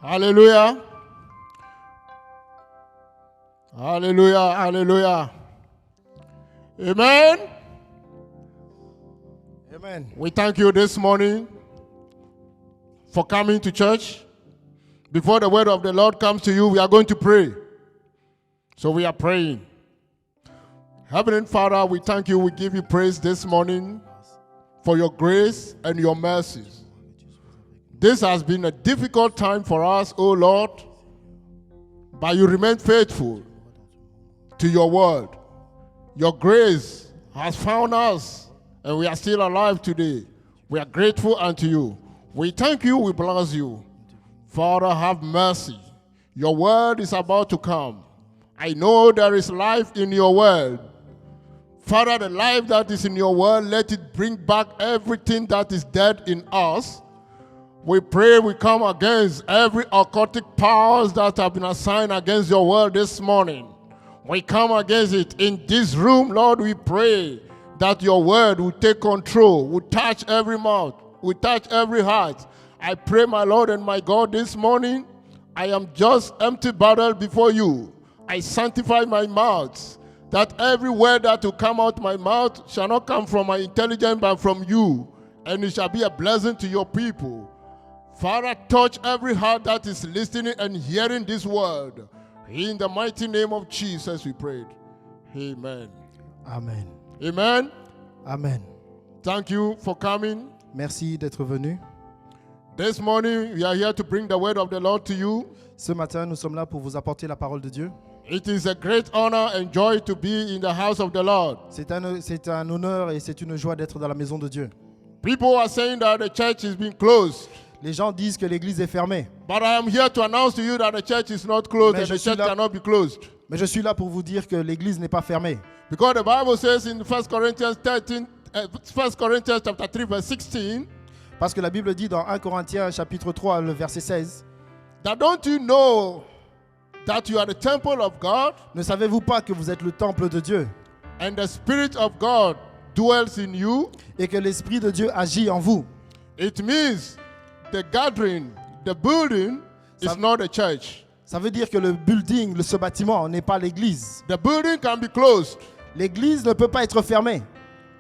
Hallelujah. Hallelujah. Hallelujah. Amen. Amen. We thank you this morning for coming to church. Before the word of the Lord comes to you, we are going to pray. So we are praying. Heavenly Father, we thank you. We give you praise this morning for your grace and your mercies. This has been a difficult time for us, O Lord, but you remain faithful to your word. Your grace has found us, and we are still alive today. We are grateful unto you. We thank you, we bless you. Father, have mercy. Your word is about to come. I know there is life in your word. Father, the life that is in your word, let it bring back everything that is dead in us. We pray we come against every occultic powers that have been assigned against your word this morning. We come against it in this room, Lord. We pray that your word will take control, will touch every mouth, will touch every heart. I pray, my Lord and my God, this morning, I am just empty bottle before you. I sanctify my mouth, that every word that will come out my mouth shall not come from my intelligence, but from you, and it shall be a blessing to your people. Father, touch every heart that is listening and hearing this word. In the mighty name of Jesus, we prayed. Amen. Amen. Amen. Amen. Thank you for coming. Merci d'être venu. This morning, we are here to bring the word of the Lord to you. Ce matin, nous sommes là pour vous apporter la parole de Dieu. It is a great honor and joy to be in the house of the Lord. C'est un honneur et c'est une joie d'être dans la maison de Dieu. People are saying that the church is being closed. Les gens disent que l'église est fermée. But I am here to announce to you that the church is not closed and the church cannot be closed. Mais je suis là pour vous dire que l'église n'est pas fermée. Because the Bible says in 1 Corinthians 3 verse 16, Parce que la Bible dit dans 1 Corinthiens chapitre 3 le verset 16, that don't you know that you are the temple of God ne savez-vous pas que vous êtes le temple de Dieu and the Spirit of God dwells in you? et que l'Esprit de Dieu agit en vous? It means the gathering, the building is not the church. Ça veut dire que le building, ce bâtiment n'est pas l'église. The building can be closed, L'église ne peut pas être fermée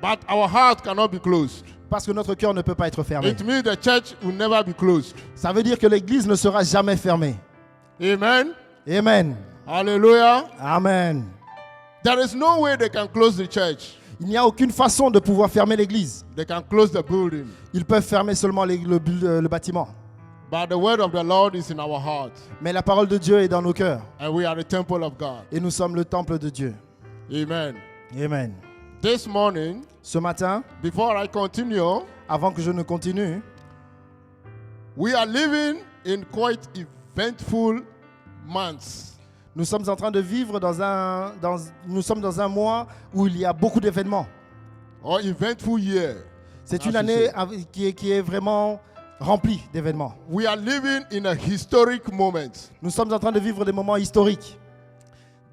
but our heart cannot be closed. parce que notre cœur ne peut pas être fermé. It means the church will never be closed. Ça veut dire que l'église ne sera jamais fermée. Amen. Amen. Hallelujah. Amen. There is no way they can close the church. Il n'y a aucune façon de pouvoir fermer l'église. They can close the building. Ils peuvent fermer seulement le bâtiment. But the word of the Lord is in our heart. Mais la parole de Dieu est dans nos cœurs. And we are the temple of God. Et nous sommes le temple de Dieu. Amen. Amen. This morning, Ce matin, before I continue, avant que je ne continue, we are living in quite eventful months. nous sommes en train de vivre nous sommes dans un mois où il y a beaucoup d'événements. Or eventful year. C'est une année qui est vraiment remplie d'événements. We are living in a historic moment. Nous sommes en train de vivre des moments historiques.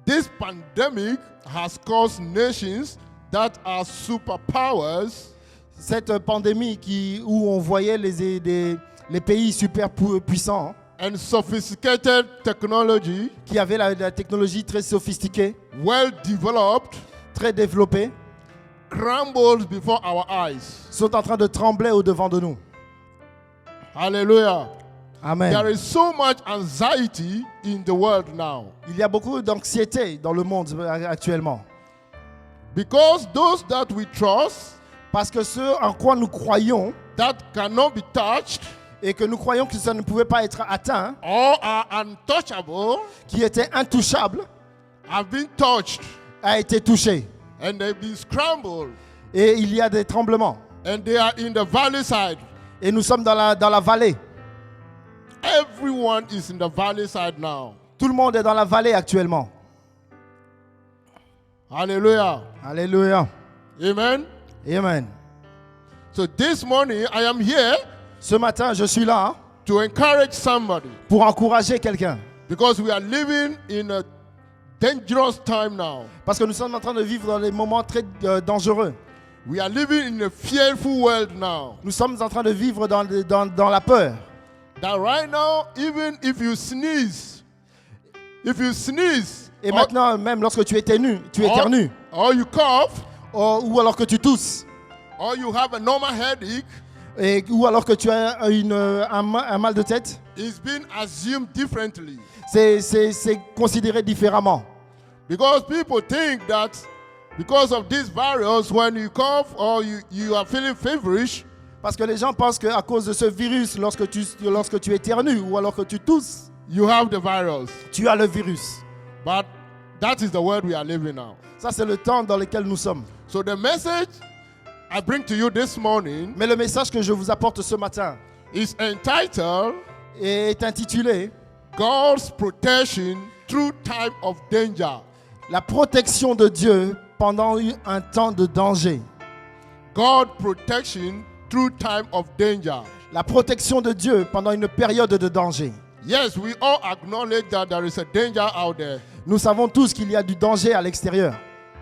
This pandemic has caused nations that are superpowers Cette pandémie où on voyait les pays super puissants and sophisticated technology, qui avaient la technologie très sophistiquée, well developed, très développée, crumbles before our eyes. sont en train de trembler au-devant de nous. Hallelujah. Amen. There is so much anxiety in the world now. Il y a beaucoup d'anxiété dans le monde actuellement. Because those that we trust, Parce que ceux en quoi nous croyons that cannot be touched et que nous croyons que ça ne pouvait pas être atteint, or are untouchable, qui étaient intouchables, have been touched a été touché. and they've been scrambled Et il y a des tremblements. and they are in the valley side. Et nous sommes dans la vallée. Everyone is in the valley side now. Tout le monde est dans la vallée actuellement. Hallelujah. Alléluia. Amen. Amen. So this morning I am here Ce matin, je suis là to encourage somebody pour encourager quelqu'un. because we are living in a dangerous time now. Parce que nous sommes en train de vivre dans des moments très dangereux. We are living in a fearful world now. Nous sommes en train de vivre dans la peur. that right now, even if you sneeze, Et maintenant, même lorsque tu éternues, or you cough, ou alors que tu tousses, or you have a normal headache, ou alors que tu as un mal de tête, it's been assumed differently. c'est considéré différemment. Because people think that because of this virus, when you cough or you are feeling feverish, Parce que les gens pensent qu'à cause de ce virus, lorsque tu éternues ou alors que tu tousses, you have the virus. tu as le virus. But that is the world we are living now. Ça, c'est le temps dans lequel nous sommes. So the message I bring to you this morning Mais le message que je vous apporte ce matin is entitled est intitulé God's Protection Through Time of Danger. La protection de Dieu pendant un temps de danger. God's Protection Through Time of Danger. La protection de Dieu pendant une période de danger. Yes, we all acknowledge that there is a danger out there. Nous savons tous qu'il y a du danger à l'extérieur.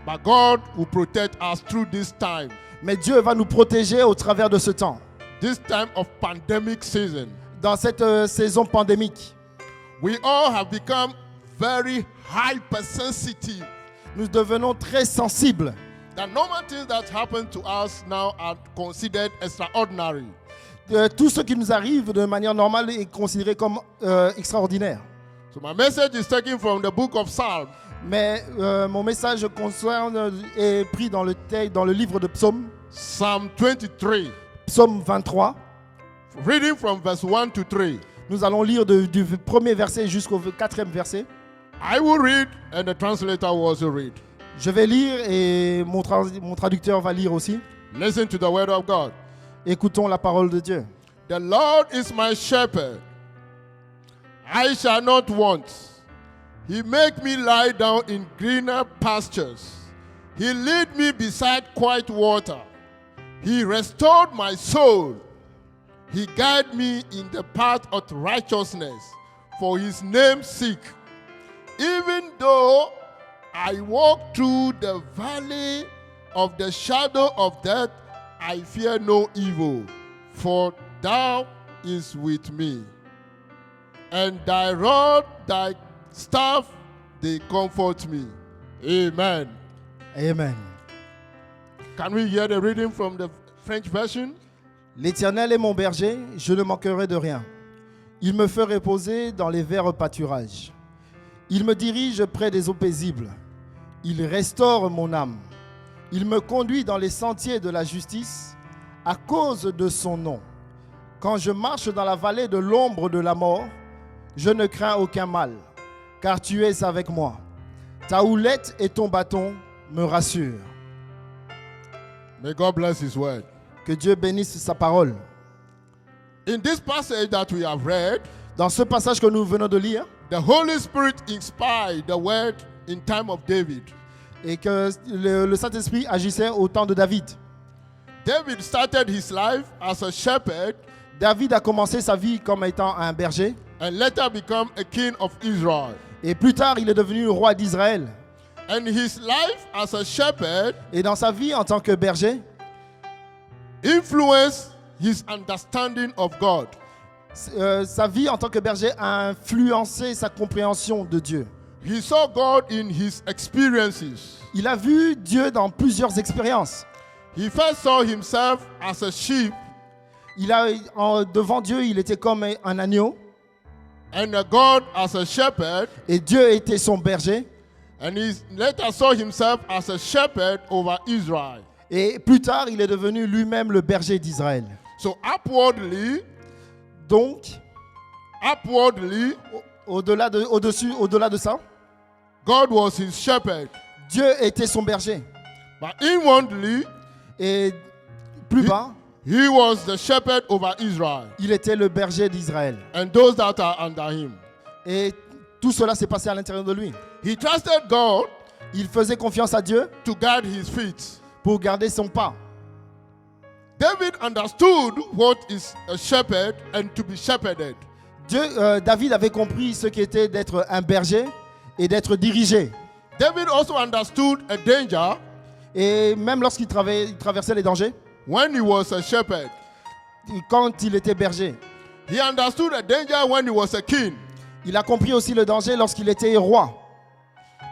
But God will protect us through this time. Mais Dieu va nous protéger au travers de ce temps. This time of pandemic season. Dans cette saison pandémique, We all have become very hypersensitive. nous devenons très sensibles. The normal things that happen to us now are considered extraordinary. Tout ce qui nous arrive de manière normale est considéré comme extraordinaire. So my message is taken from the book of Psalms. Mais mon message est pris dans le livre de Psaume, Psalm 23, Psaume 23. reading from verse 1 to 3. Nous allons lire du premier verset jusqu'au quatrième verset. I will read and the translator will also read. Je vais lire et mon traducteur va lire aussi. Listen to the word of God. Écoutons la parole de Dieu. The Lord is my shepherd. I shall not want. He make me lie down in greener pastures. He lead me beside quiet water. He restored my soul. He guide me in the path of righteousness for his name's sake. Even though I walk through the valley of the shadow of death, I fear no evil, for thou is with me. And thy rod, thy staff, they comfort me. Amen. Amen. Can we hear the reading from the French version? L'Éternel est mon berger, je ne manquerai de rien. Il me fait reposer dans les verts pâturages. Il me dirige près des eaux paisibles. Il restaure mon âme. Il me conduit dans les sentiers de la justice à cause de son nom. Quand je marche dans la vallée de l'ombre de la mort, je ne crains aucun mal, car tu es avec moi. Ta houlette et ton bâton me rassurent. May God bless his word. Que Dieu bénisse sa parole. In this passage that we have read, Dans ce passage que nous venons de lire, the Holy Spirit inspired the word in time of David. et que le Saint-Esprit agissait au temps de David. David started his life as a shepherd David a commencé sa vie comme étant un berger, and later become a king of Israel. et plus tard il est devenu le roi d'Israël. And his life as a shepherd Et dans sa vie en tant que berger, influenced his understanding of God. sa vie en tant que berger a influencé sa compréhension de Dieu. He saw God in his experiences. Il a vu Dieu dans plusieurs expériences. He first saw himself as a sheep Devant Dieu, il était comme un agneau, and a God as a shepherd, et Dieu était son berger. and he later saw himself as a shepherd over Israel. Et plus tard, il est devenu lui-même le berger d'Israël. So outwardly, Donc, au-delà de ça, God was his shepherd. Dieu était son berger. But inwardly, Et plus bas, he was the shepherd over Israel il était le berger d'Israël. and those that are under him. Et tout cela s'est passé à l'intérieur de lui. He trusted God Il faisait confiance à Dieu to guide his feet. pour garder son pas. David understood what is a shepherd and to be shepherded. David avait compris ce qu'était d'être un berger et d'être dirigé. David also understood a danger Et même lorsqu'il traversait les dangers, when he was a shepherd. quand il était berger, He understood the danger when he was a king. Il a compris aussi le danger lorsqu'il était roi.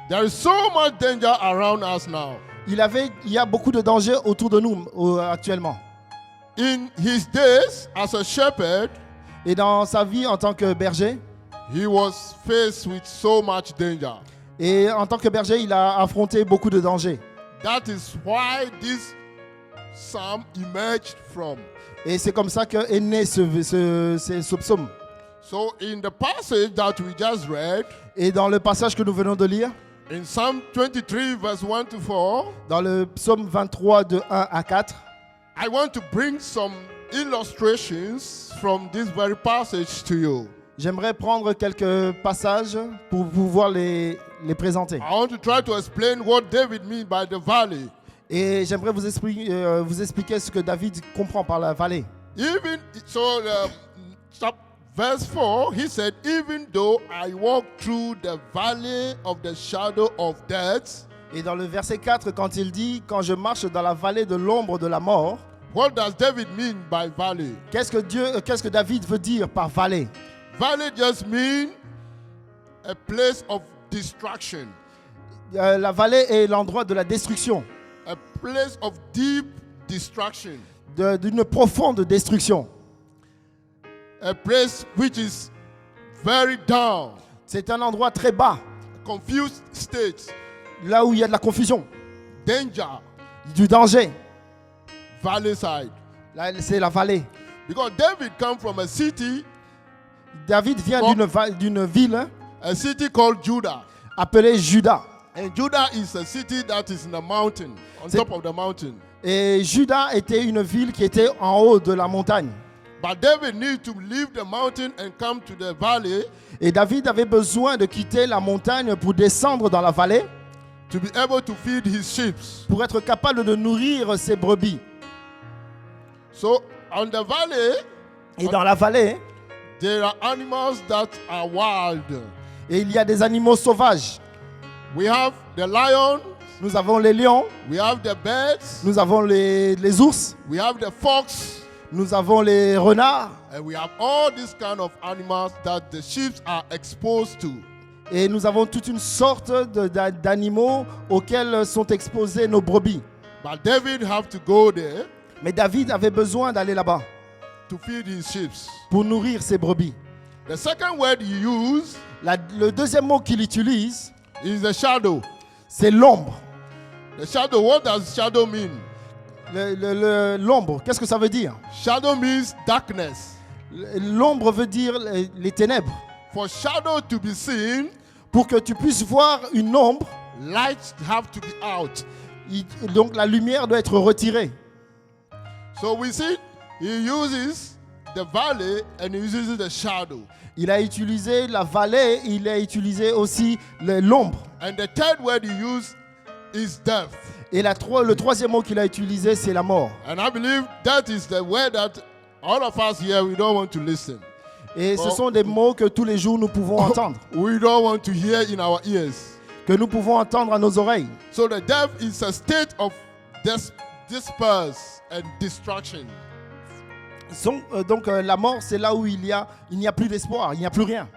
There is so much danger around us now. Il y a beaucoup de dangers autour de nous actuellement. In his days as a shepherd, Et dans sa vie en tant que berger, he was faced with so much danger. et en tant que berger, il a affronté beaucoup de dangers. That is why this psalm emerged from. Et c'est comme ça qu'est né ce psaume. So in the passage that we just read, Et dans le passage que nous venons de lire, in Psalm 23 verse 1 to 4, dans le psaume 23 de 1 à 4, I want to bring some illustrations from this very passage to you. j'aimerais prendre quelques passages pour pouvoir les présenter. I want to try to explain what David means by the valley. Et j'aimerais vous expliquer ce que David comprend par la vallée. Even so, verse 4, he said, even though I walk through the valley of the shadow of death. Et dans le verset 4, quand il dit « Quand je marche dans la vallée de l'ombre de la mort », What does David mean by valley? qu'est-ce que David veut dire par vallée? Valley just means a place of distraction, La vallée est l'endroit de la destruction, a place of deep distraction, d'une profonde destruction. a place which is very down, C'est un endroit très bas, confused state, là où il y a de la confusion, danger, du danger. valley side. Là, c'est la vallée. Because David comes from a city David vient d'une ville, hein, a city called Judah. appelée Juda. And Judah is a city that is in the mountain, on top of the mountain. Et Juda était une ville qui était en haut de la montagne. But David needs to leave the mountain and come to the valley Et David avait besoin de quitter la montagne pour descendre dans la vallée, to be able to feed his sheep. pour être capable de nourrir ses brebis. So on the valley, Et dans la vallée, there are animals that are wild. et il y a des animaux sauvages. We have the lion, Nous avons les lions, we have the birds, nous avons les ours, we have the fox, nous avons les renards, and we have all these kind of animals that the sheep are exposed to. et nous avons toute une sorte d'animaux auxquels sont exposés nos brebis. But David have to go there Mais David avait besoin d'aller là-bas to feed his sheep. pour nourrir ses brebis. The second word he used Le deuxième mot qu'il utilise, is the shadow. c'est l'ombre. The shadow, what does shadow mean? L'ombre, qu'est-ce que ça veut dire? Shadow means darkness. L'ombre veut dire les ténèbres. For shadow to be seen, Pour que tu puisses voir une ombre, lights have to be out. donc la lumière doit être retirée. So we see he uses the valley and he uses the shadow. Il a utilisé la vallée, il a utilisé aussi l'ombre. And the third word he used is death. Et le troisième mot qu'il a utilisé, c'est la mort. And I believe that is the word that all of us here, we don't want to listen. Et ce sont des mots que tous les jours nous pouvons entendre, We don't want to hear in our ears. que nous pouvons entendre à nos oreilles. So the death is a state of disperse and distraction. Donc la mort, c'est là où il n'y a plus d'espoir, il n'y a plus rien.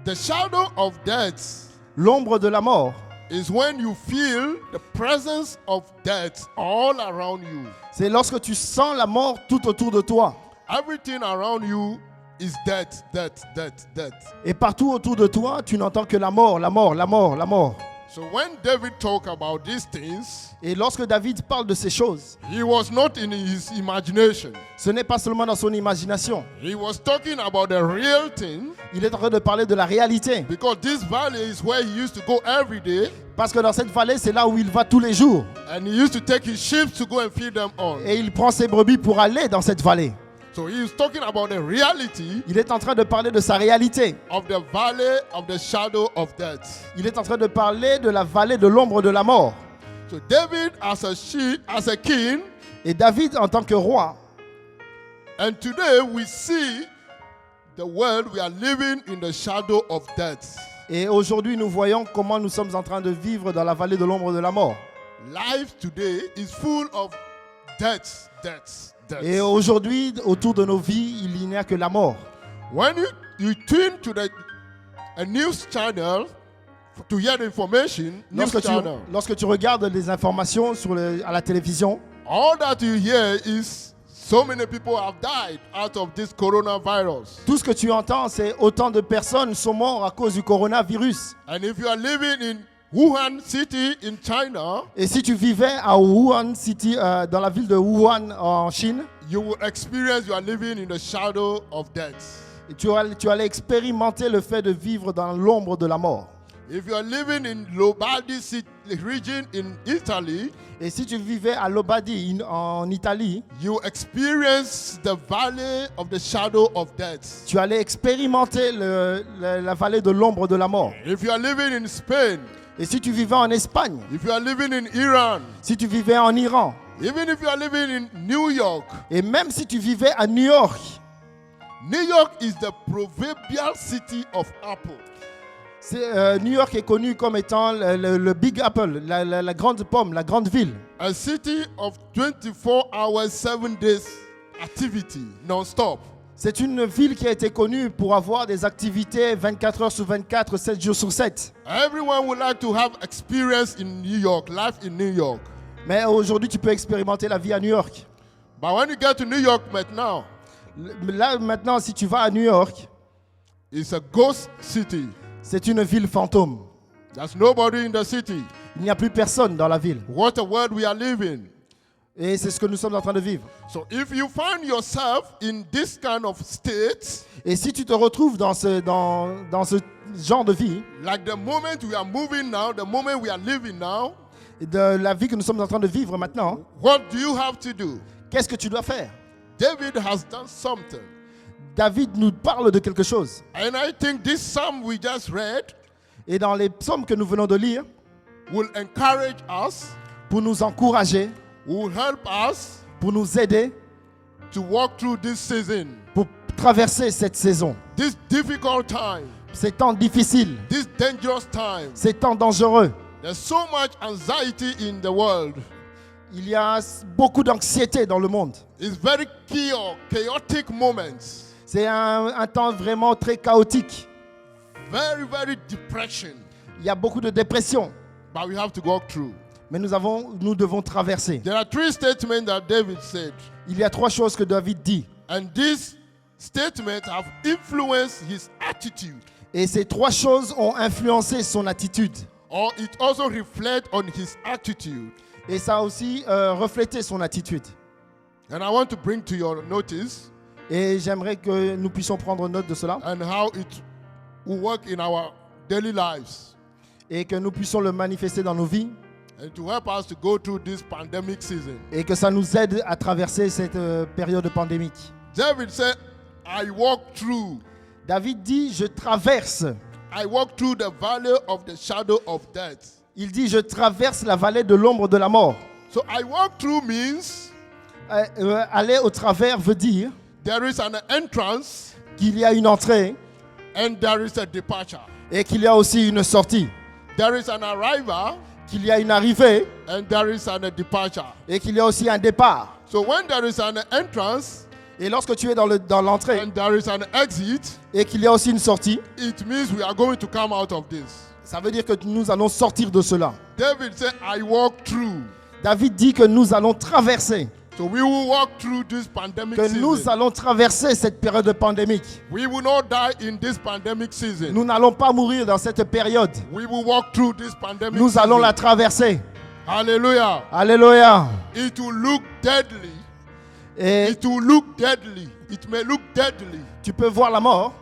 The shadow of death L'ombre de la mort, is when you feel the presence of death all around you. c'est lorsque tu sens la mort tout autour de toi. Everything around you is death, death, death, death. Et partout autour de toi, tu n'entends que la mort, la mort, la mort, la mort. So when David talked about these things, Et lorsque David parle de ces choses, he was not in his imagination. ce n'est pas seulement dans son imagination. He was talking about the real thing, Il est en train de parler de la réalité. because this valley is where he used to go every day, Parce que dans cette vallée, c'est là où il va tous les jours. and he used to take his sheep to go and feed them on. Et il prend ses brebis pour aller dans cette vallée. So he is talking about the reality Il est en train de parler de sa réalité. of the valley of the shadow of death. Il est en train de parler de la vallée de l'ombre de la mort. So David as a king, Et David en tant que roi, and today we see the world, we are living in the shadow of death. et aujourd'hui nous voyons comment nous sommes en train de vivre dans la vallée de l'ombre de la mort. Life today is full of death, death, death. Et aujourd'hui, autour de nos vies, il n'y a que la mort. When you tune to a news channel to hear the information, Lorsque tu regardes les informations à la télévision, all that you hear is so many people have died out of this coronavirus. tout ce que tu entends, c'est autant de personnes sont mortes à cause du coronavirus. And if you are living in Wuhan City in China, Et si tu vivais à Wuhan City, dans la ville de Wuhan en Chine, you are living in the shadow of death. et tu allais expérimenter le fait de vivre dans l'ombre de la mort. If you are living in Lombardy region in Italy, Et si tu vivais à Lombardy en Italie, you experience the valley of the shadow of death. tu allais expérimenter la vallée de l'ombre de la mort. If you are living in Spain, Et si tu vivais en Espagne, if you are living in Iran, si tu vivais en Iran, even if you are living in New York, et même si tu vivais à New York, New York is the proverbial city of Apple. New York est connu comme étant le Big Apple, la grande pomme, la grande ville. A city of 24 hours, 7 days activity, non-stop. C'est une ville qui a été connue pour avoir des activités 24 heures sur 24, 7 jours sur 7. Everyone would like to have experience in New York, life in New York. Mais aujourd'hui, tu peux expérimenter la vie à New York. But when you get to New York now, Là, maintenant, si tu vas à New York, it's a ghost city. c'est une ville fantôme. There's nobody in the city. Il n'y a plus personne dans la ville. What a world we are living. Et c'est ce que nous sommes en train de vivre. So if you find yourself in this kind of state, Et si tu te retrouves dans ce genre de vie, like the moment we are moving now, the moment we are living now, de la vie que nous sommes en train de vivre maintenant, what do you have to do? qu'est-ce que tu dois faire? David has done something. David nous parle de quelque chose. And I think this psalm we just read Et dans les psaumes que nous venons de lire, will encourage us, pour nous encourager, will help us pour nous aider, to walk through this season, pour traverser cette saison, this difficult time, ces temps difficiles, this dangerous time. ces temps dangereux. There's so much anxiety in the world. Il y a beaucoup d'anxiété dans le monde. It's very chaotic moments. C'est un temps vraiment très chaotique. Very, very depression. Il y a beaucoup de dépression. But we have to go through. Mais nous devons traverser. There are 3 statements that David said. Il y a 3 choses que David dit. And these statements have influenced his attitude. Et ces 3 choses ont influencé son attitude. Or it also reflects on his attitude. Et ça a aussi reflété son attitude. And I want to bring to your notice Et j'aimerais que nous puissions prendre note de cela. and how it will work in our daily lives. Et que nous puissions le manifester dans nos vies. And to help us to go through this pandemic season. Et que ça nous aide à traverser cette période pandémique. David said, I walk through. David dit, je traverse. I walk through the valley of the shadow of death. Il dit, je traverse la vallée de l'ombre de la mort. So I walk through means Aller au travers veut dire there is an entrance qu'il y a une entrée and there is a departure. et qu'il y a aussi une sortie. There is an arrival Qu'il y a une arrivée and there is a departure. et qu'il y a aussi un départ. So when there is an entrance Et lorsque tu es dans l'entrée and there is an exit, et qu'il y a aussi une sortie, it means we are going to come out of this. ça veut dire que nous allons sortir de cela. David said, I walk through. David dit que nous allons traverser, So we will walk through this pandemic que nous season. allons traverser cette période pandémique. We will not die in this pandemic season. Nous n'allons pas mourir dans cette période. We will walk through this pandemic Nous allons season. la traverser. Hallelujah. Alléluia. It will look deadly. Et It will look deadly. It may look deadly. tu peux voir la mort.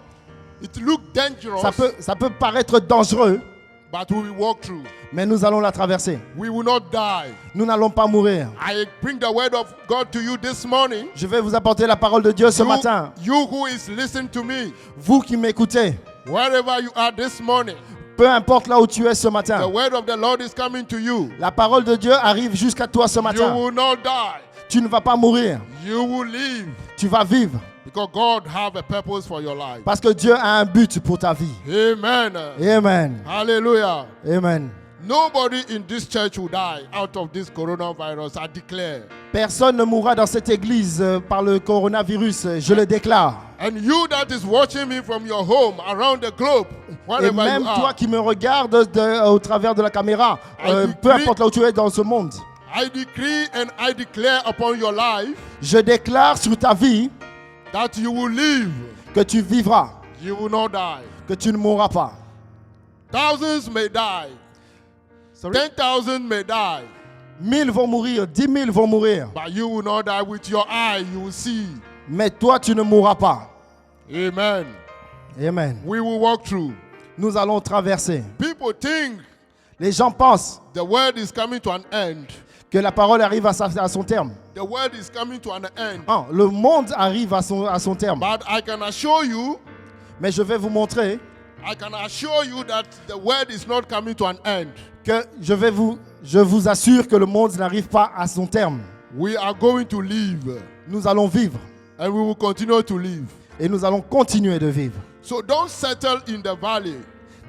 It look dangerous. Ça peut paraître dangereux, But we will walk through. mais nous allons la traverser. We will not die. Nous n'allons pas mourir. I bring the word of God to you this morning. Je vais vous apporter la parole de Dieu ce matin. You who is listening to me, Vous qui m'écoutez, wherever you are this morning, peu importe là où tu es ce the matin, word of the Lord is coming to you. la parole de Dieu arrive jusqu'à toi ce You matin. will not die. Tu ne vas pas mourir. You will live. Tu vas vivre. Because God have a purpose for your life. Parce que Dieu a un but pour ta vie. Amen. Amen. Hallelujah. Amen. Nobody in this church will die out of this coronavirus, I declare. Personne ne mourra dans cette église par le coronavirus, je le déclare. And you that is watching me from your home around the globe, Et wherever même you toi are, qui me regardes au travers de la caméra, peu importe là où tu es dans ce monde, I decree and I declare upon your life je déclare sur ta vie that you will live, que tu vivras, you will not die. que tu ne mourras pas. Thousands may die, 10,000 may die, 1000 vont mourir, 10 000 vont mourir, but you will not die. With your eye, you will see. mais toi tu ne mourras pas. Amen. Amen. We will walk through. Nous allons traverser. People think Les gens pensent the world is coming to an end. que la parole arrive à son terme. The world is coming to an end. Non, le monde arrive à son terme. But I can assure you, Mais je vais vous montrer I can assure you that the world is not coming to an end. que je vous assure que le monde n'arrive pas à son terme. We are going to live, Nous allons vivre and we will continue to live. et nous allons continuer de vivre. So don't settle in the valley.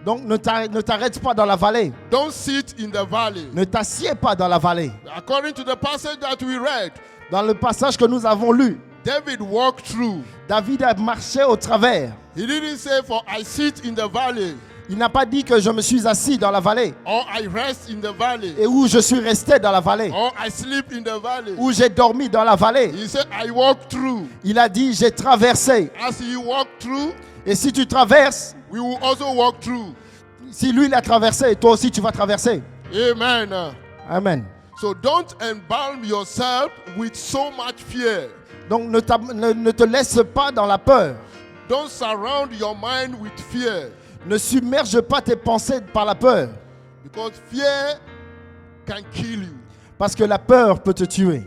Donc ne t'arrête pas dans la vallée. Don't sit in the valley. Ne t'assieds pas dans la vallée. According to the passage that we read, Dans le passage que nous avons lu, David walked through. David a marché au travers. He didn't say, for I sit in the valley, Il n'a pas dit que je me suis assis dans la vallée or I rest in the valley, et où je suis resté dans la vallée, or I sleep in the valley. où j'ai dormi dans la vallée. He said, I walked through. Il a dit j'ai traversé. As he walked through, Et si tu traverses, we will also walk through. si lui il a traversé, toi aussi tu vas traverser. Amen. Amen. So don't embalm yourself with so much fear. Donc ne te laisse pas dans la peur. Don't surround your mind with fear, Ne submerge pas tes pensées par la peur. because fear can kill you Parce que la peur peut te tuer.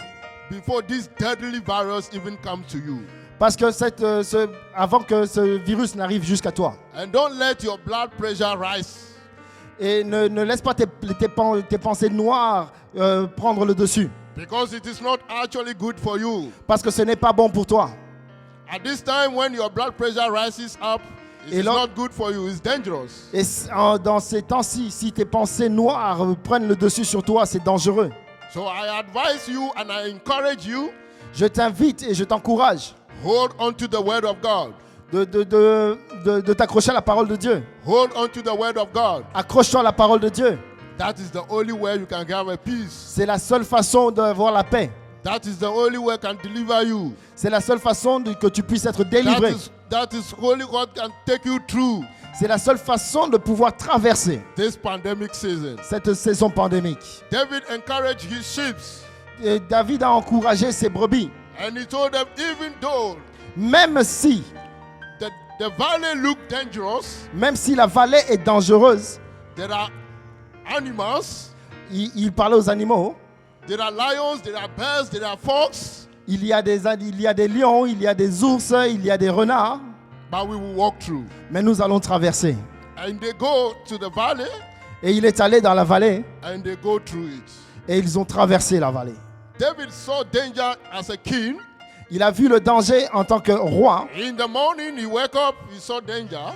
before this deadly virus even comes to you. Parce que avant que ce virus n'arrive jusqu'à toi. And don't let your blood pressure rise. Et ne laisse pas tes pensées noires prendre le dessus. Because it is not actually good for you. Parce que ce n'est pas bon pour toi. At this time, when your blood pressure rises up, it's not good for you. It's dangerous. Et dans ces temps-ci, si tes pensées noires prennent le dessus sur toi, c'est dangereux. So I advise you and I encourage you, Je t'invite et je t'encourage hold on to the word of God. de t'accrocher à la parole de Dieu. Hold on to the word of God. Accroche-toi à la parole de Dieu. That is the only way you can have a peace. C'est la seule façon d'avoir la paix. That is the only way can deliver you. C'est la seule façon que tu puisses être délivré. That is only what can take you through C'est la seule façon de pouvoir traverser this pandemic season. cette saison pandémique. David encouraged his sheep, Et David a encouragé ses brebis. and he told them, even though Même si the valley looked dangerous, la vallée est dangereuse, there are animals, il parlait aux animaux. there are lions, there are bears, there are fox, Il y a des lions, il y a des ours, il y a des renards. but we will walk through. Mais nous allons traverser. And they go to the valley, Et il est allé dans la vallée and they go through it. et ils ont traversé la vallée. David saw danger as a king. Il a vu le danger en tant que roi. In the morning, he woke up, he saw danger.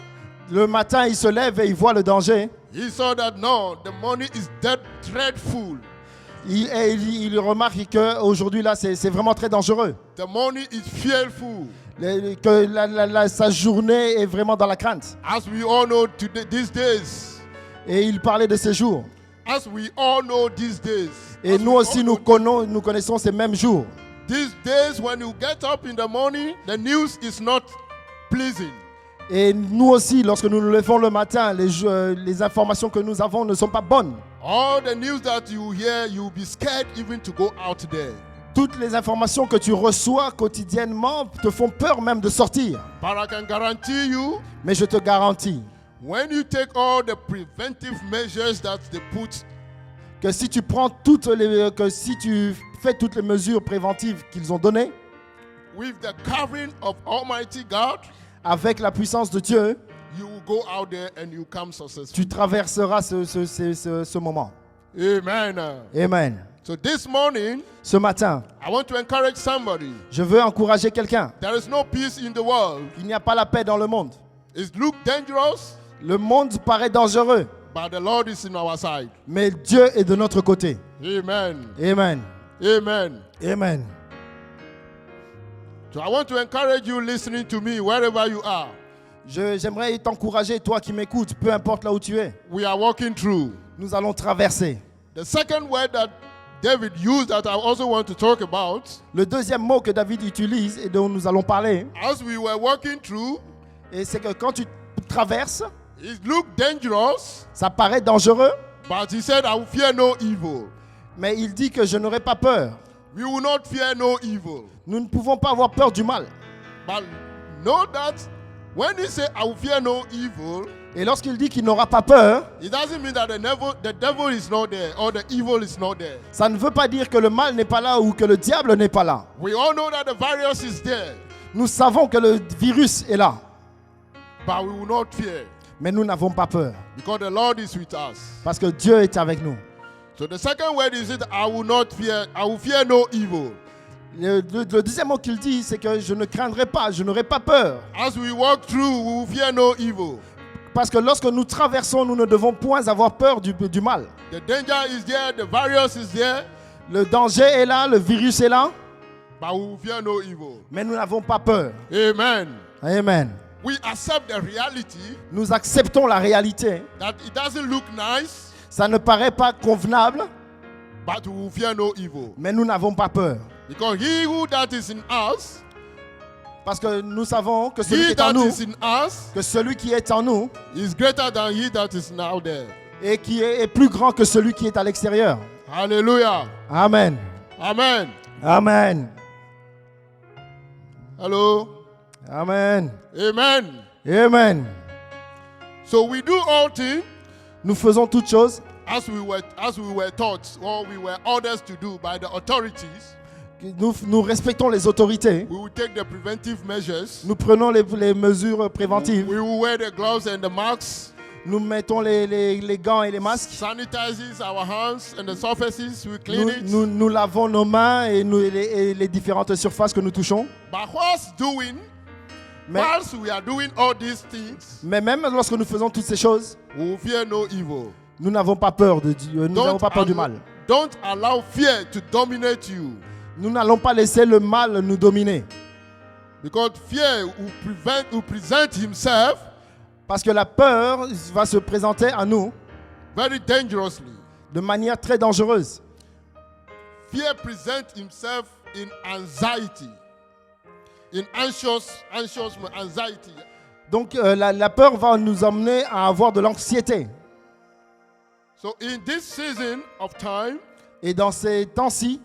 Le matin, il se lève et il voit le danger. He saw that no, the morning is dreadful. Il remarque qu'aujourd'hui, là, c'est vraiment très dangereux. The morning is fearful. Que sa journée est vraiment dans la crainte. As we all know today, these days. Et il parlait de ces jours. As we all know these days. Et nous aussi, nous connaissons ces mêmes jours. These days, when you get up in the morning, the news is not pleasing. Et nous aussi, lorsque nous nous levons le matin, les informations que nous avons ne sont pas bonnes. All the news that you hear, you'll be scared even to go out there. Toutes les informations que tu reçois quotidiennement te font peur même de sortir. But I can guarantee you, Mais je te garantis when you take all the preventive measures that they put, que si tu fais toutes les mesures préventives qu'ils ont données, with the covering of Almighty God, avec la puissance de Dieu, you will go out there and you come successful. tu traverseras ce moment. Amen. Amen. So this morning, Ce matin, I want to encourage somebody. je veux encourager quelqu'un. There is no peace in the world. Il n'y a pas la paix dans le monde. It looks dangerous, Le monde paraît dangereux, but the Lord is in our side. mais Dieu est de notre côté. Amen. Amen. Amen. Amen. So I want to encourage you listening to me wherever you are. J'aimerais t'encourager, toi qui m'écoutes, peu importe là où tu es. We are walking through. Nous allons traverser. The second word that David used that I also want to talk about, Le deuxième mot que David utilise et dont nous allons parler, as we were walking through, et c'est que quand tu traverses, it looked dangerous, ça paraît dangereux, but he said, I will fear no evil. mais il dit que je n'aurai pas peur. We will not fear no evil. Nous ne pouvons pas avoir peur du mal. But know that when he said, I will fear no evil, Et lorsqu'il dit qu'il n'aura pas peur, it doesn't mean that the devil is not there or the evil is not there. ça ne veut pas dire que le mal n'est pas là ou que le diable n'est pas là. We all know that the virus is there, Nous savons que le virus est là, but we will not fear mais nous n'avons pas peur because the Lord is with us. parce que Dieu est avec nous. So the second word is that I will fear no evil. Le deuxième mot qu'il dit, c'est que je ne craindrai pas, je n'aurai pas peur. As we walk through, we will fear no evil. Parce que lorsque nous traversons, nous ne devons point avoir peur du mal. The danger is there, the virus is there, Le danger est là, le virus est là, but we will fear no evil. mais nous n'avons pas peur. Amen. Amen. We accept the reality Nous acceptons la réalité. that it doesn't look nice, Ça ne paraît pas convenable, but we will fear no evil. mais nous n'avons pas peur. Because he who that is in us, Parce que nous savons que celui qui he est en that nous, is in us que celui qui est en nous is greater than he that is now there. et qui est plus grand que celui qui est à l'extérieur. Hallelujah. Amen. Amen. Amen. Hello. Amen. Amen. Amen. So we do all things Nous faisons toutes choses as we were taught or we were orders to do by the authorities. Nous respectons les autorités. We will take the preventive measures. Nous prenons les mesures préventives. We will wear the gloves and the masks. Nous mettons les gants et les masques. Sanitizes our hands and the surfaces. We clean it. Nous lavons nos mains et les différentes surfaces que nous touchons. But Mais, whilst we are doing all these things, mais même lorsque nous faisons toutes ces choses, we will fear no evil. nous n'avons pas peur de Dieu. Nous n'avons pas peur du mal. Don't allow fear to dominate you. Nous n'allons pas laisser le mal nous dominer. Because fear will present himself Parce que la peur va se présenter à nous very dangerously. de manière très dangereuse. Fear presents himself in anxiety, in anxiety. Donc la peur va nous emmener à avoir de l'anxiété. So in this season of time, Et dans ces temps-ci,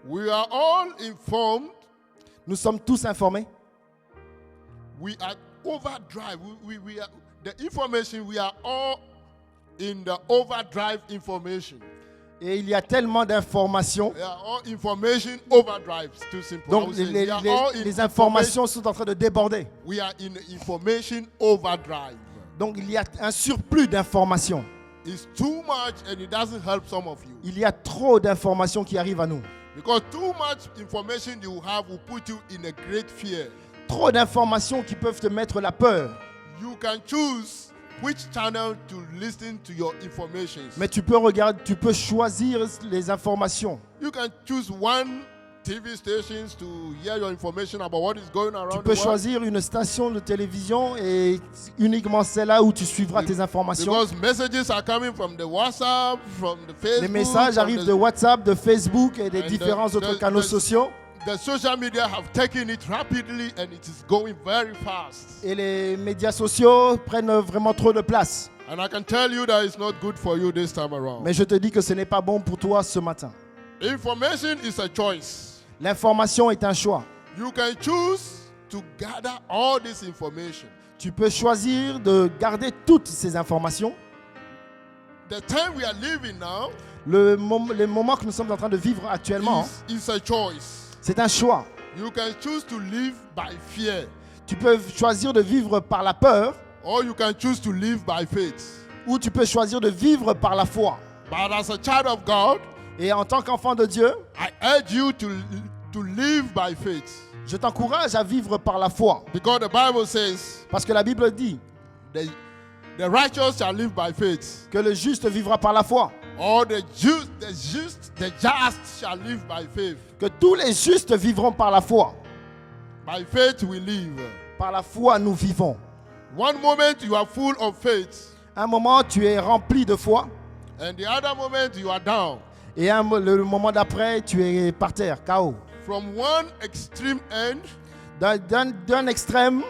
we are all informed. nous sommes tous informés. We are overdrive. We are the information. We are all in the overdrive information. Et il y a tellement d'informations. We are all information overdrives. Too simple. I Donc would say we are all in les informations sont en train de déborder. We are in information overdrive. Donc il y a un surplus d'informations. It's too much and it doesn't help some of you. Il y a trop d'informations qui arrivent à nous. Because too much information you have will put you in a great fear. Trop d'informations qui peuvent te mettre la peur. You can choose which channel to listen to your information. Mais tu peux choisir les informations. You can choose one TV stations to hear your information about what is going around Tu the peux world. choisir une station de télévision et uniquement celle-là où tu suivras tes informations. Because messages are coming from the WhatsApp, from the Facebook. Les messages from arrivent the- de WhatsApp, de Facebook et des And différents autres the- canaux the- sociaux. The social media have taken it rapidly and it is going very fast. Et les médias sociaux prennent vraiment trop de place. And I can tell you that it's not good for you this time around. Mais je te dis que ce n'est pas bon pour toi ce matin. Information is a choice. L'information est un choix. You can choose to gather all this information. Tu peux choisir de garder toutes ces informations. The time we are living now Les moments que nous sommes en train de vivre actuellement, is a choice. c'est un choix. You can choose to live by fear, Tu peux choisir de vivre par la peur or you can choose to live by faith. ou tu peux choisir de vivre par la foi. But as a child of God, Et en tant qu'enfant de Dieu, I urge you to live by faith. je t'encourage à vivre par la foi. Because the Bible says Parce que la Bible dit, the The righteous shall live by faith. que le juste vivra par la foi. Or the just shall live by faith. Que tous les justes vivront par la foi. By faith we live. Par la foi, nous vivons. One moment you are full of faith, Un moment, tu es rempli de foi. and the other moment you are down. Et le moment d'après, tu es par terre, KO. From one extreme end D'un extrême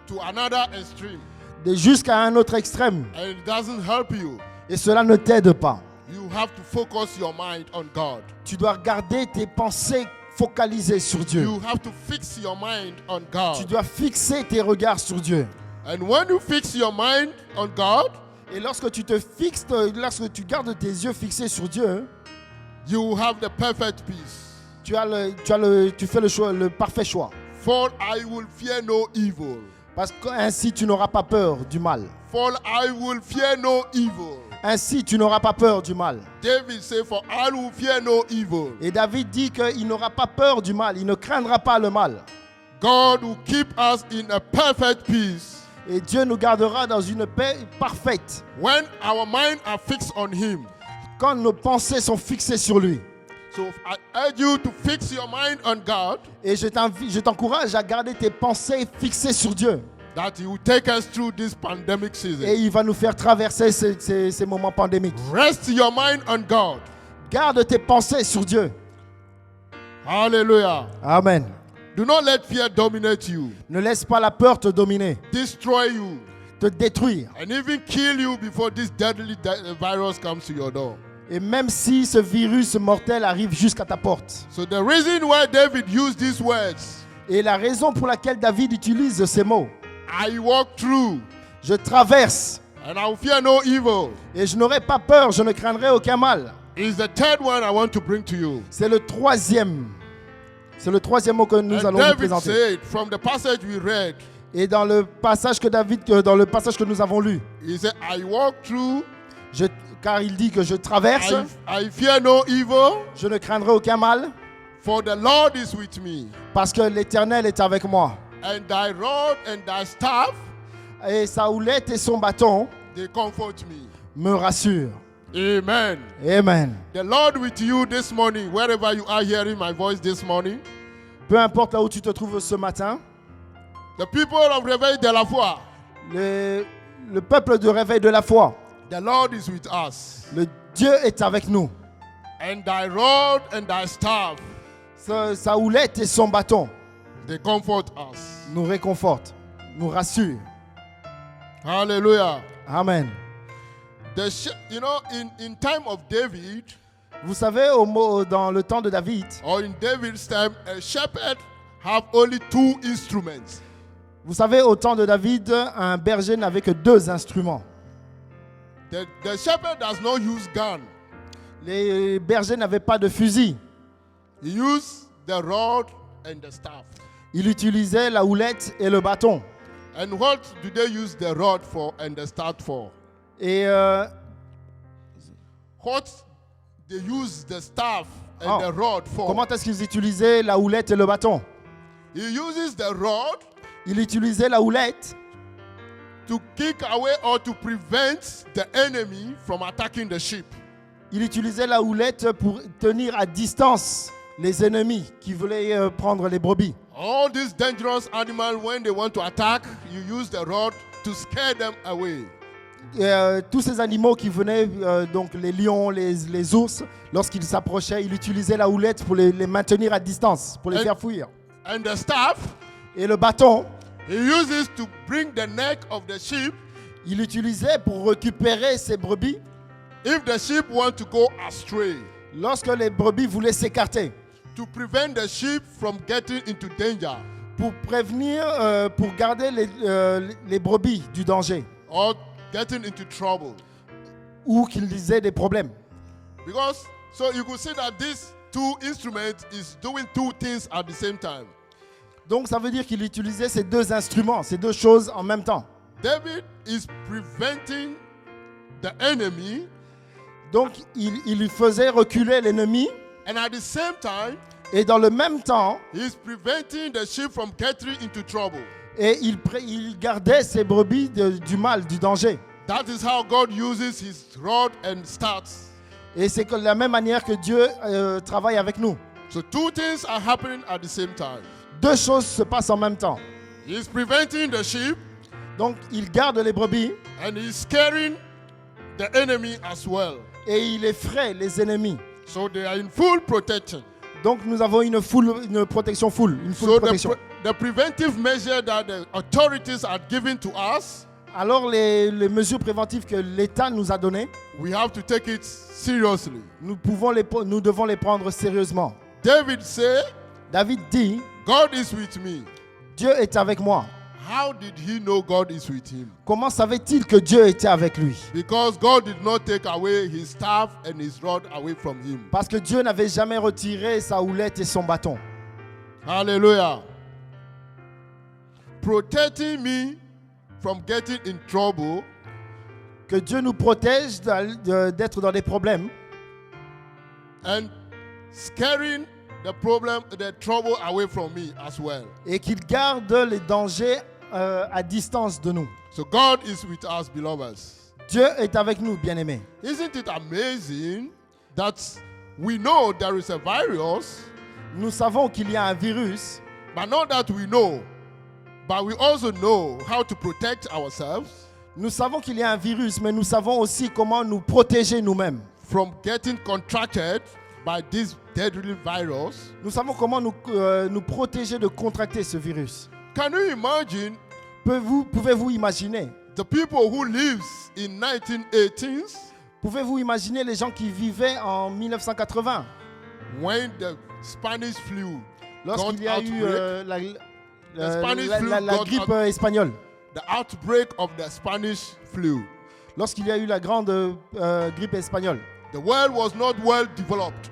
to another extreme. jusqu'à un autre extrême. And it doesn't help you. Et cela ne t'aide pas. You have to focus your mind on God. Tu dois garder tes pensées focalisées sur Dieu. You have to fix your mind on Tu God. dois fixer tes regards sur Dieu. And when you fix your mind on God, Et lorsque tu te fixes, lorsque tu gardes tes yeux fixés sur Dieu, you will have the perfect peace. tu fais le parfait choix. For I will fear no evil. Parce qu'ainsi tu n'auras pas peur du mal. For I will fear no evil. Ainsi tu n'auras pas peur du mal. David said, for I will fear no evil. Et David dit qu'il n'aura pas peur du mal, il ne craindra pas le mal. God will keep us in a perfect peace Et Dieu nous gardera dans une paix parfaite when our minds are fixed on Him. quand nos pensées sont fixées sur lui. So I urge you to fix your mind on God, Et je t'encourage à garder tes pensées fixées sur Dieu. that He will take us through this pandemic Et season. il va nous faire traverser ces moments pandémiques. Rest your mind on God. Garde tes pensées sur Dieu. Hallelujah. Amen. Do not let fear dominate you, Ne laisse pas la peur te dominer, destroy you, te détruire. and even kill you before this deadly virus comes to your door. Et même si ce virus mortel arrive jusqu'à ta porte. So the reason why David used these words, Et la raison pour laquelle David utilise ces mots, I walk through je traverse and I will fear no evil, et je n'aurai pas peur, je ne craindrai aucun mal. is the third one I want to bring to you. C'est le troisième. C'est le troisième mot que nous And allons vous David présenter. said, from the passage we read, Et dans le passage que nous avons lu, he said, I walk through, car il dit que je traverse, I fear no evil, je ne craindrai aucun mal, for the Lord is with me. parce que l'Éternel est avec moi. And thy rod and thy staff, Et sa houlette et son bâton they comfort me. me rassurent. Amen. Amen. The Lord with you this morning, wherever you are hearing my voice this morning. Peu importe là où tu te trouves ce matin, The people of Réveil de la foi, le peuple de réveil de la foi, the Lord is with us. le Dieu est avec nous. And thy rod and thy staff, Sa houlette et son bâton they comfort us. nous réconfortent, nous rassurent. Hallelujah. Amen. In time of David, Vous savez, dans le temps de David, or in David's time, a shepherd have only two instruments. vous savez, au temps de David, un berger n'avait que 2 instruments. The shepherd does not use gun. Les bergers n'avaient pas de fusil. He used the rod and the staff. Il utilisait la houlette et le bâton. And what do they use the rod for and the staff for? Et What they use the staff and the rod for? comment est-ce qu'ils utilisaient la houlette et le bâton? He uses the rod Il utilisait la houlette to kick away or to prevent the enemy from attacking the sheep. Il utilisait la houlette pour tenir à distance les ennemis qui voulaient prendre les brebis. All these dangerous animals, when they want to attack, you use the rod to scare them away. Et, tous ces animaux qui venaient, donc les lions, les ours, lorsqu'ils s'approchaient, il utilisait la houlette pour les maintenir à distance, pour les faire fuir. And the staff, Et le bâton, he uses to bring the neck of the sheep. il utilisait pour récupérer ses brebis If the sheep want to go astray, lorsque les brebis voulaient s'écarter, to prevent the sheep from getting into danger, pour prévenir, pour garder les brebis du danger or getting into trouble. ou qu'ils aient des problèmes. Because, so you could see that this two instruments is doing two things at the same time. Donc ça veut dire qu'il utilisait ces 2 instruments, ces 2 choses en même temps. David is preventing the enemy, Donc il faisait reculer l'ennemi and at the same time, et dans le même temps, he is preventing the sheep from getting into trouble. et il gardait ses brebis du mal, du danger. That is how God uses his rod and staffs. Et c'est de la même manière que Dieu travaille avec nous. So two things are happening at the same time. Deux choses se passent en même temps. He is preventing the sheep Donc, il garde les brebis and he is scaring the enemy as well. et il effraie les ennemis. So they are in full protection. Donc, nous avons une protection full. Une full So protection. the preventive measure that the authorities are giving to us, Alors, les mesures préventives que l'État nous a données, we have to take it seriously. nous devons les prendre sérieusement. David said, David dit, God is with me. Dieu est avec moi. How did he know God is with him? Comment savait-il que Dieu était avec lui? Because God did not take away his staff and his rod away from him. Parce que Dieu n'avait jamais retiré sa houlette et son bâton. Hallelujah. Protecting me from getting in trouble Que Dieu nous protège d'être dans des problèmes and scaring the trouble away from me as well. et qu'il garde les dangers à distance de nous. So God is with us, beloveds. Dieu est avec nous, bien-aimés. Isn't it amazing that we know there is a virus, Nous savons qu'il y a un virus, but not that we know, but we also know how to protect ourselves nous savons qu'il y a un virus, mais nous savons aussi comment nous protéger nous-mêmes. from getting contracted by this deadly virus. Nous savons comment nous protéger de contracter ce virus. Can you imagine Pouvez-vous imaginer? the people who lives in 1918s Pouvez-vous imaginer les gens qui vivaient en 1980, when the Spanish flu lorsqu'il y a eu Spanish flu la got grippe out- espagnole, the outbreak of the Spanish flu? lorsqu'il y a eu la grande grippe espagnole? The world was not well developed.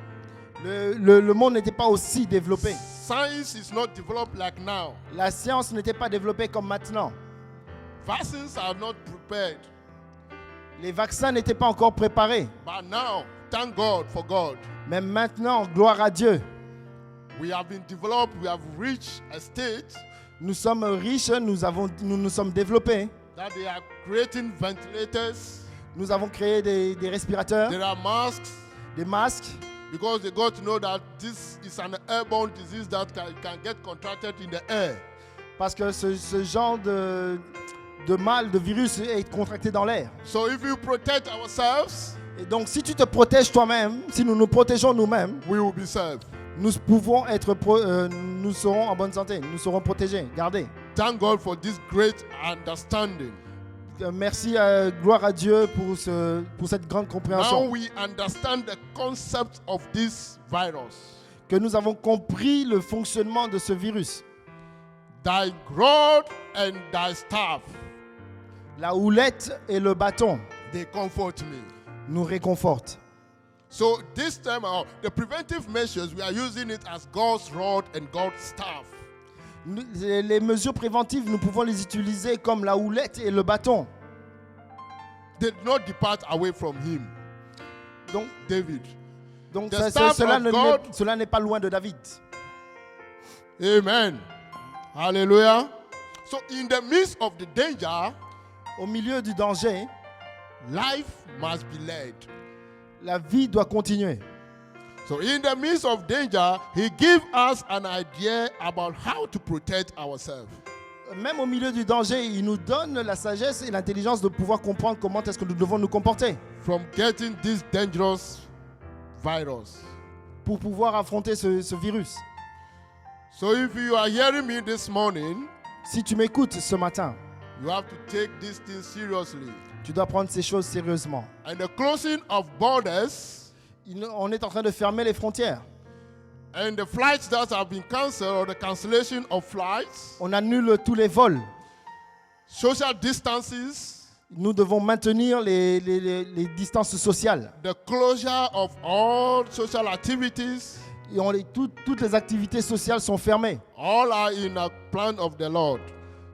Le monde n'était pas aussi développé. Science is not developed like now. La science n'était pas développée comme maintenant. Vaccines are not prepared. Les vaccins n'étaient pas encore préparés. But now, thank God for God. Mais maintenant, gloire à Dieu, We have been developed, we have reached a state nous sommes riches, nous sommes développés. that they are creating ventilators, Nous avons créé des respirateurs, there are masks, des masques, because they got to know that this is an airborne disease that can get contracted in the air. parce que ce genre de mal, de virus est contracté dans l'air. So if we protect ourselves, Et donc, si tu te protèges toi-même, si nous nous protégeons nous-mêmes, we will be saved. nous serons en bonne santé, nous serons protégés, gardés. Thank God for this great understanding. Merci, gloire à Dieu pour cette grande Now compréhension. we understand the concept of this virus. Que nous avons compris le fonctionnement de ce virus. Thy rod and thy staff, La houlette et le bâton they comfort me. nous réconfortent. So this time out, the preventive measures, we are using it as God's rod and God's staff. Les mesures préventives, nous pouvons les utiliser comme la houlette et le bâton. They did not depart away from him, Donc, David. The cela staff of God. cela n'est pas loin de David. Amen. Hallelujah. So in the midst of the danger, Au milieu du danger, life must be led. la vie doit continuer. So in the midst of danger, he gives us an idea about how to protect ourselves. Même au milieu du danger, il nous donne la sagesse et l'intelligence de pouvoir comprendre comment est-ce que nous devons nous comporter From getting this dangerous virus. pour pouvoir affronter ce virus. So if you are hearing me this morning, Si tu m'écoutes ce matin, you have to take this thing seriously. tu dois prendre ces choses sérieusement. And the closing of borders On est en train de fermer les frontières. and the flights that have been cancelled or the cancellation of flights, On annule tous les vols. social distances, Nous devons maintenir les distances sociales. the closure of all social activities, Et toutes les activités sociales sont fermées. all are in a plan of the Lord.